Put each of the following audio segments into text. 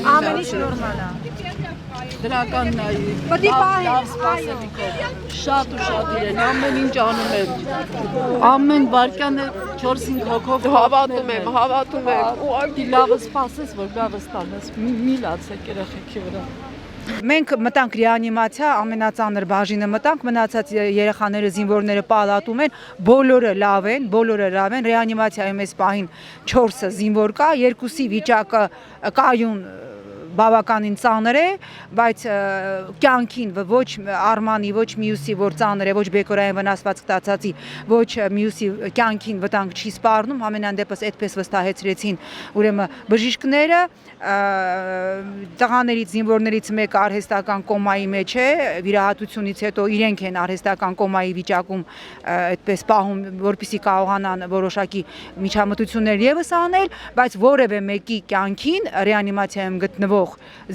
Ամեն ինչ նորմալ է։ Դրական նայի։ Պետք է պահել, սպասելիքով։ Շատ ու շատ իրեն ամեն ինչ անում եմ։ Ամեն վարկյանը 4-5 հոգով Հավատում եմ։ Ուղղակի լավը սպասես, որ լավը ստանաս։ Մի լացեք երեխեքի վրա։ Մենք մտանք ռեանիմացիա, ամենածանր բաժինը մտանք, մնացած երեխաները, զինվորները պալատում են, բոլորը լավ են, ռեանիմացիայում այս պահին 4 զինվոր կա, 2-ի վիճակը կայուն բավականին ծանր է, բայց կյանքին ոչ Արմանի, ոչ մյուսի, որ ծանր է, ոչ բեկորային վնասված կտացածի, ոչ մյուսի կյանքին վտանգ չի սպառնում, ամենայն դեպս այդպես վստահեցրեցին ուրեմն բժիշկները, տղաներից, զինվորներից մեկը արհեստական կոմայի մեջ է, վիրահատությունից հետո իրենք են արհեստական կոմայի վիճակում այդպես պահում, որպեսզի կարողանան որոշակի միջամտություններ ևս անել, բայց որևէ մեկի կյանքին ռեանիմացիայում գտնվող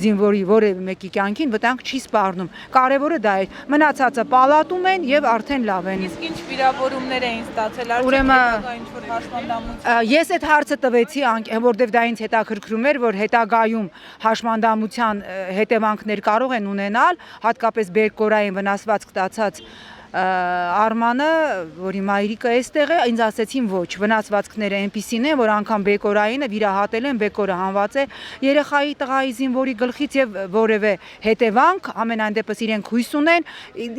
զինվորի որևէ մեկի կյանքին վտանգ չի սպառնում։ Կարևորը դա է։ Մնացածը պալատում են եւ արդեն լավ են։ Իսկ ինչ վիրավորումներ էին ստացել, Ուրեմն ինչ որ հաշմանդամություն։ Ես այդ հարցը տվեցի, որովհետեւ դա ինձ հետաքրքրում էր, որ հետագայում հաշմանդամության հետևանքներ կարող են ունենալ, հատկապես բերկորային վնասված կտացած Արմանը, որի մայրիկը էստեղ է, ինձ ասեցին ոչ, վնասվածքները այնպիսին են, որ անգամ բեկորայինը վիրահատել են, բեկորը հանված է երեխայի տղայի զինվորի գլխից եւ որևէ հետևանք, ամենայն դեպս իրենք հույս ունեն,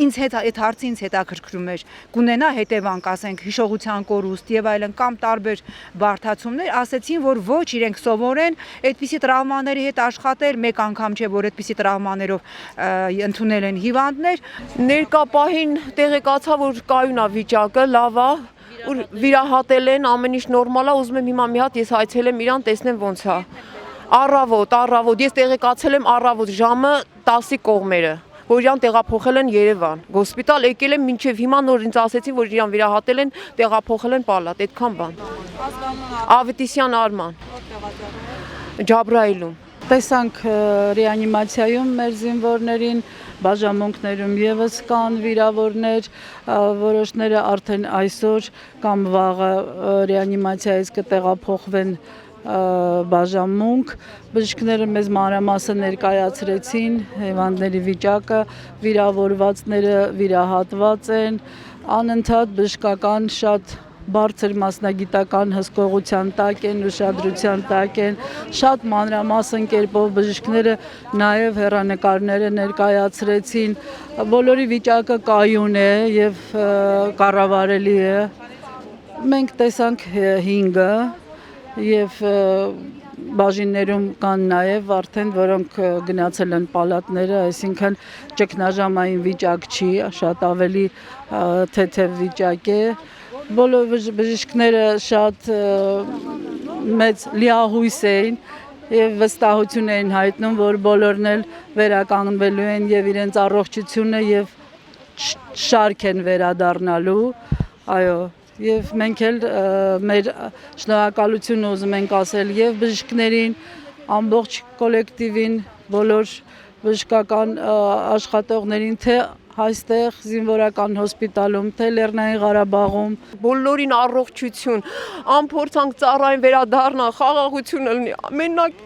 ինձ այդ հարցը ինձ հետաքրքրում էր, կունենա հետևանք, ասենք հիշողության կորուստ եւ այլն կամ տարբեր բարդացումներ, ասեցին, որ ոչ, իրենք սովոր են այդպիսի տրավմաների հետ աշխատել, մեկ անգամ չէ, որ այդպիսի տրավմաներով ընդունել են հիվանդներ, Ներկա պահին տեղեկացա, որ կայուն է վիճակը, լավ է, որ վիրահատել են, ամեն ինչ նորմալ է, ուզում եմ հիմա մի հատ ես այցելեմ իրան, տեսնեմ ոնց է։ Առավոտ, ես տեղեկացել եմ առավոտ ժամը 10-ի կողմերը, որ իրան տեղափոխել են Երևան, հոսպիտալ եկել եմ մինչև հիմա նոր ինձ ասեցին, որ իրան վիրահատել են, տեղափոխել են պալատ, այդքան բան։ Ավետիսյան Արման։ Ջաբրայիլում։ Տեսանք ռեանիմացիայում մեր զինվորներին, բաժանմունքներում եւս կան վիրավորներ, որոշները արդեն այսօր կամ վաղը ռեանիմացիայից կտեղափոխվեն բաժանմունք, բժիշկները մեզ մանրամասը ներկայացրեցին հիվանդների վիճակը, վիրավորվածները վիրահատված են, անընդհատ բժշկական շատ բարձր մասնագիտական հսկողության տակ են, ուշադրության տակ են, շատ մանրամասն կերպով բժիշկները նաև հեռանկարները ներկայացրեցին, բոլորի վիճակը կայուն է եւ կառավարելի է։ Մենք տեսանք 5-ը եւ բաժիններում կան նաև արդեն, որոնք գնացել են պալատները, այսինքն ճգնաժամային վիճակ չի, շատ ավելի թեթև վիճակ է։ Բոլոր բժիշկները շատ մեծ լիահույս էին եւ վստահություն էին հայտնում, որ բոլորն էլ վերականգնվելու են եւ իրենց առողջությունը եւ շարք են վերադառնալու, այո, եւ մենք էլ մեր շնորհակալությունը ուզում ենք ասել եւ բժիշկներին, ամբողջ կոլեկտիվին, բոլոր բժշկական աշխատողներին, թե այստեղ զինվորական հոսպիտալում, թե Լեռնային Ղարաբաղում, բոլորին առողջություն, անփորձանք ծառային վերադառնա, խաղաղությունը լինի, մենակ